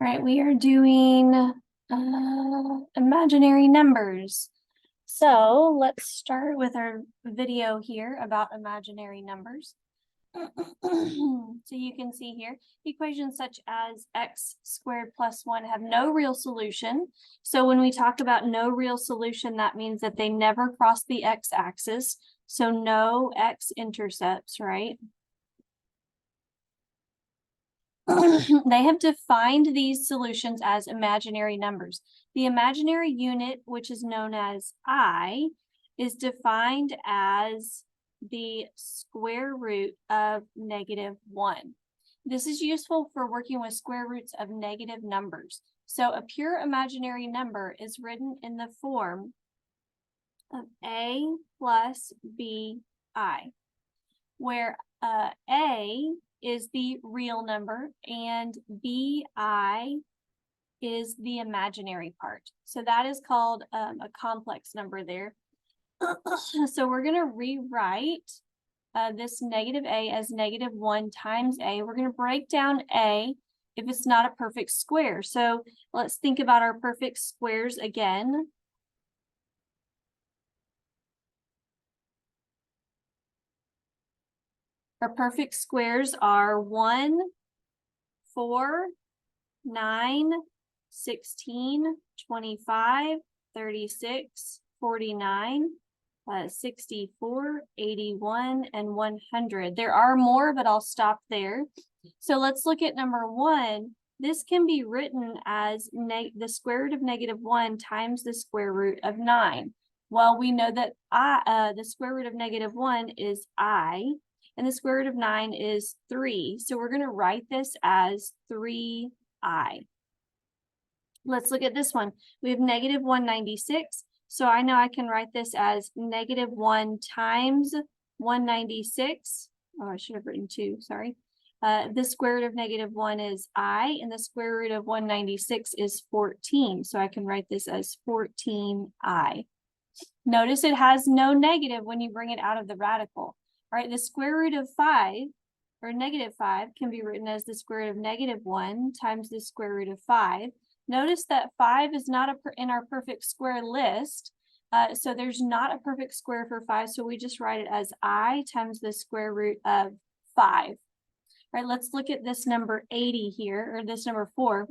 Right, we are doing imaginary numbers. So let's start with our video here about imaginary numbers. So you can see here, equations such as x squared plus 1 have no real solution. So when we talk about no real solution, that means that they never cross the x-axis. So no x-intercepts, right? They have defined these solutions as imaginary numbers. The imaginary unit, which is known as I, is defined as the square root of -1. This is useful for working with square roots of negative numbers. So a pure imaginary number is written in the form of A plus BI, where A is the real number and BI is the imaginary part. So that is called a complex number there. So we're going to rewrite this negative A as -1 times A. We're going to break down A if it's not a perfect square. So let's think about our perfect squares again. Our perfect squares are 1, 4, 9, 16, 25, 36, 49, 64, 81, and 100. There are more, but I'll stop there. So let's look at number 1. This can be written as the square root of -1 times the square root of 9. Well, we know that the square root of -1 is I, and the square root of 9 is 3. So we're going to write this as 3I. Let's look at this one. We have -196. So I know I can write this as -1 times 196. Oh, I should have written 2, sorry. The square root of -1 is I, and the square root of 196 is 14. So I can write this as 14I. Notice it has no negative when you bring it out of the radical. All right, the square root of 5, or -5, can be written as the square root of -1 times the square root of 5. Notice that 5 is not in our perfect square list. So there's not a perfect square for 5. So we just write it as I times the square root of 5. All right, let's look at this number 80 here, or this number 4.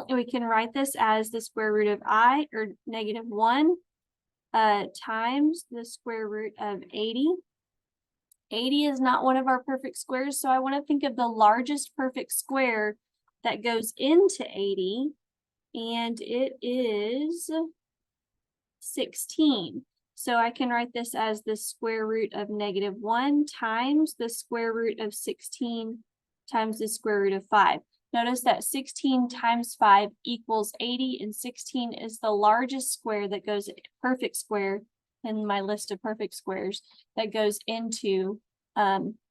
We can write this as the square root of I, or -1, times the square root of 80. 80 is not one of our perfect squares, so I want to think of the largest perfect square that goes into 80, and it is 16. So I can write this as the square root of -1 times the square root of 16 times the square root of 5. Notice that 16 times 5 equals 80, and 16 is the largest square that goes, perfect square in my list of perfect squares, that goes into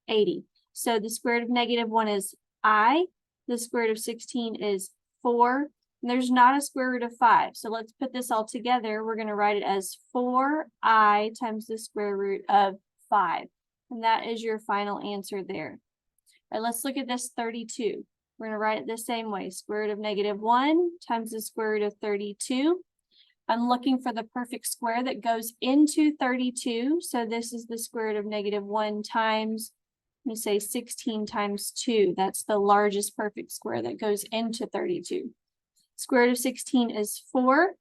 80. So the square root of -1 is I, the square root of 16 is 4, and there's not a square root of 5. So let's put this all together. We're going to write it as 4I times the square root of 5. And that is your final answer there. All right, let's look at this 32. We're going to write it the same way. Square root of -1 times the square root of 32. I'm looking for the perfect square that goes into 32. So this is the square root of -1 times, let me say 16 times 2. That's the largest perfect square that goes into 32. Square root of 16 is 4.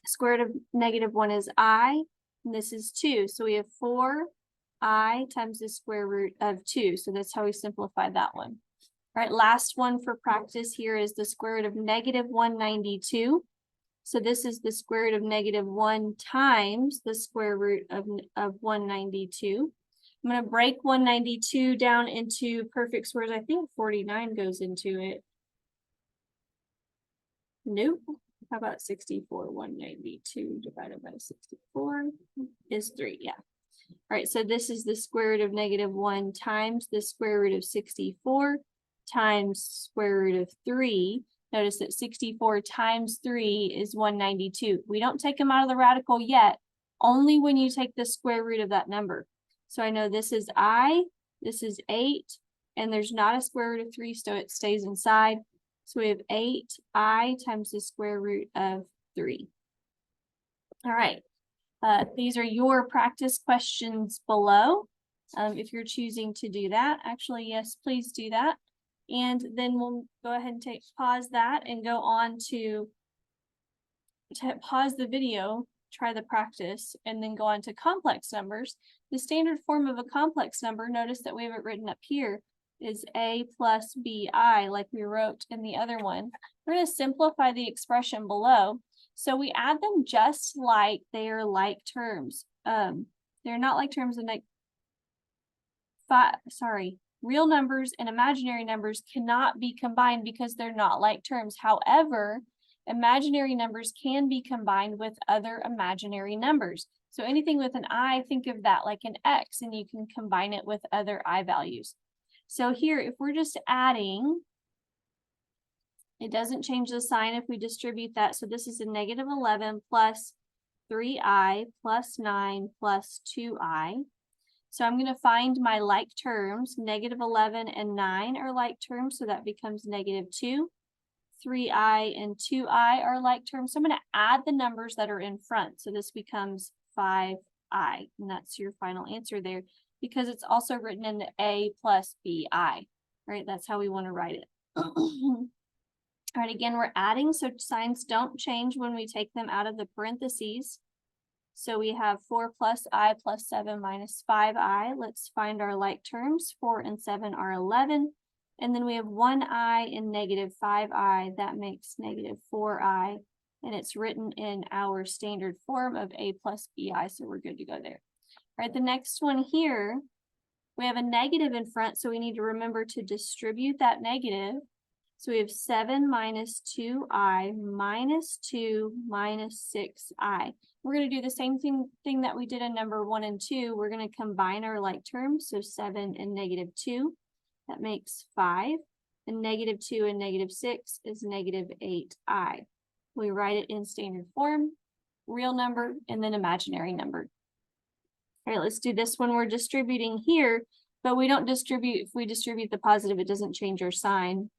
Square root of -1 is I, and this is 2. So we have 4I times the square root of 2. So that's how we simplify that one. All right, last one for practice here is the square root of -192. So this is the square root of -1 times the square root of 192. I'm going to break 192 down into perfect squares. I think 49 goes into it. Nope. How about 64? 192 divided by 64 is 3. Yeah. All right. So this is the square root of -1 times the square root of 64 times square root of 3. Notice that 64 times 3 is 192. We don't take them out of the radical yet, only when you take the square root of that number. So I know this is I, this is 8, and there's not a square root of 3, so it stays inside. So we have 8i times the square root of 3. All right. These are your practice questions below. If you're choosing to do that, actually, yes, please do that. And then we'll go ahead and pause that and go on to pause the video, try the practice, and then go on to complex numbers. The standard form of a complex number, notice that we have it written up here, is a plus bi, like we wrote in the other one. We're going to simplify the expression below. So we add them just like they are like terms. They're not like terms in like real numbers and imaginary numbers cannot be combined because they're not like terms. However, imaginary numbers can be combined with other imaginary numbers. So anything with an I, think of that like an X, and you can combine it with other I values. So here, if we're just adding, it doesn't change the sign if we distribute that. So this is a negative 11 plus 3i plus 9 plus 2i. So I'm going to find my like terms. Negative 11 and 9 are like terms, so that becomes negative 2. 3i and 2i are like terms. So I'm going to add the numbers that are in front. So this becomes 5i, and that's your final answer there, because it's also written in the a plus bi, right? That's how we want to write it. All right, again, we're adding, so signs don't change when we take them out of the parentheses. So we have 4 plus I plus 7 minus 5i. Let's find our like terms. 4 and 7 are 11. And then we have 1i and negative 5i. That makes negative 4i. And it's written in our standard form of a plus bi, so we're good to go there. All right, the next one here, we have a negative in front, so we need to remember to distribute that negative. So we have 7 minus 2i minus 2 minus 6i. We're going to do the same thing that we did in number 1 and 2. We're going to combine our like terms. So 7 and negative 2, that makes 5. And negative 2 and negative 6 is negative 8i. We write it in standard form, real number, and then imaginary number. All right, let's do this one. We're distributing here, but we don't distribute. If we distribute the positive, it doesn't change our sign.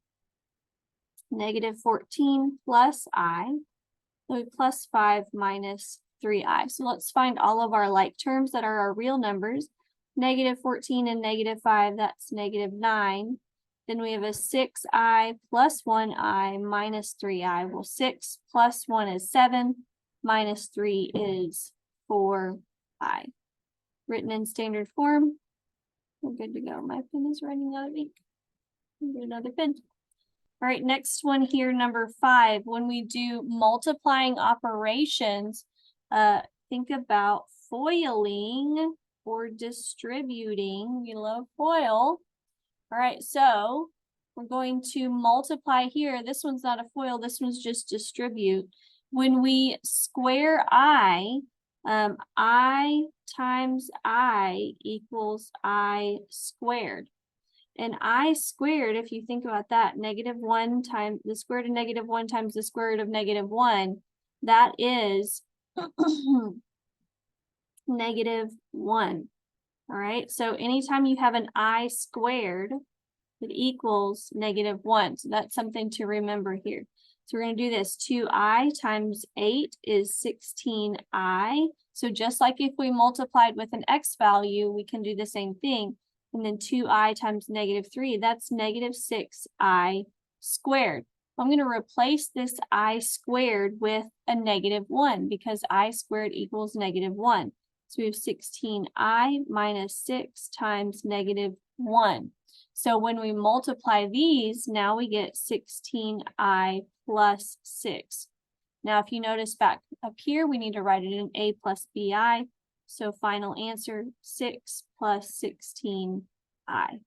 Negative 14 plus I, so plus 5 minus 3i. So let's find all of our like terms that are our real numbers. Negative 14 and negative 5, that's negative 9. Then we have a 6i plus 1i minus 3i. Well, 6 plus 1 is 7, minus 3 is 4i. Written in standard form. We're good to go. My pen is running out of ink. Get another pen. All right, next one here, number 5. When we do multiplying operations, think about foiling or distributing. We love foil. All right, so we're going to multiply here. This one's not a foil. This one's just distribute. When we square I times I equals I squared. And I squared, if you think about that, negative 1 times the square root of negative 1 times the square root of negative 1, that is negative 1. All right, so anytime you have an I squared, it equals negative 1. So that's something to remember here. So we're going to do this. 2i times 8 is 16i. So just like if we multiplied with an x value, we can do the same thing. And then 2i times negative 3, that's negative 6i squared. I'm going to replace this I squared with a negative 1 because I squared equals negative 1. So we have 16i minus 6 times negative 1. So when we multiply these, now we get 16i plus 6. Now, if you notice back up here, we need to write it in a plus bi. So final answer, 6 plus 16i. All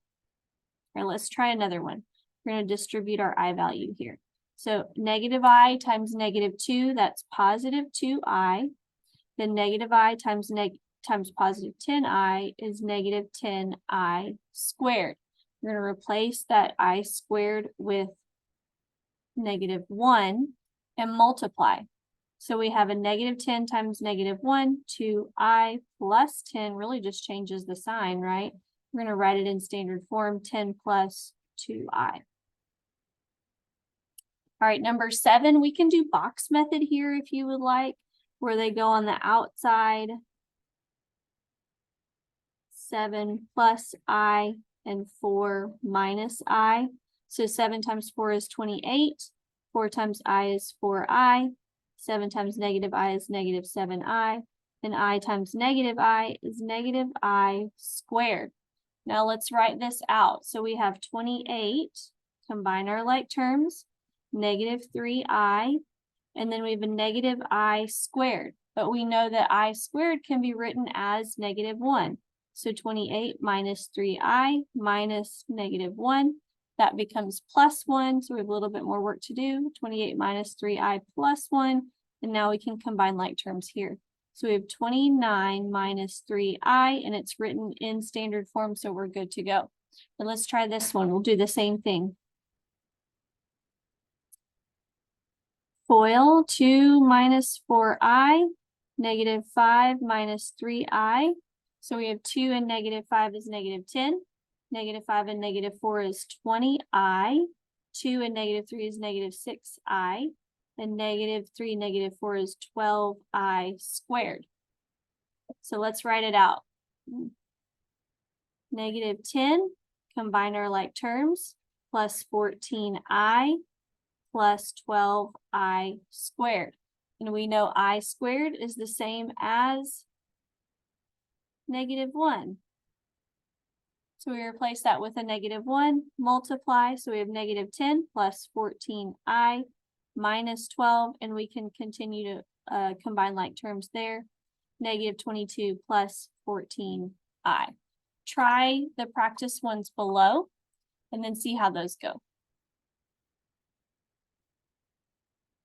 right, let's try another one. We're going to distribute our I value here. So negative I times negative 2, that's positive 2i. Then negative I times positive 10i is negative 10i squared. We're going to replace that I squared with negative 1 and multiply. So we have a negative 10 times negative 1, 2i plus 10 really just changes the sign, right? We're going to write it in standard form, 10 plus 2i. All right, number 7, we can do box method here if you would like, where they go on the outside. 7 plus I and 4 minus I. So 7 times 4 is 28. 4 times I is 4I. 7 times negative I is negative 7I. And I times negative I is negative I squared. Now let's write this out. So we have 28, combine our like terms, negative 3I, and then we have a negative I squared. But we know that I squared can be written as negative 1. So 28 minus 3I minus negative 1, that becomes plus 1. So we have a little bit more work to do. 28 minus 3I plus 1. And now we can combine like terms here. So we have 29 minus 3I, and it's written in standard form, so we're good to go. But let's try this one. We'll do the same thing. FOIL 2 minus 4I, negative 5 minus 3I. So we have 2 and negative 5 is negative 10. Negative 5 and negative 4 is 20I. 2 and negative 3 is negative 6I. And negative 3, negative 4 is 12I squared. So let's write it out. Negative 10, combine our like terms, plus 14I plus 12I squared. And we know I squared is the same as negative 1. So we replace that with a negative 1, multiply. So we have negative 10 plus 14I minus 12, and we can continue to combine like terms there. Negative 22 plus 14I. Try the practice ones below and then see how those go.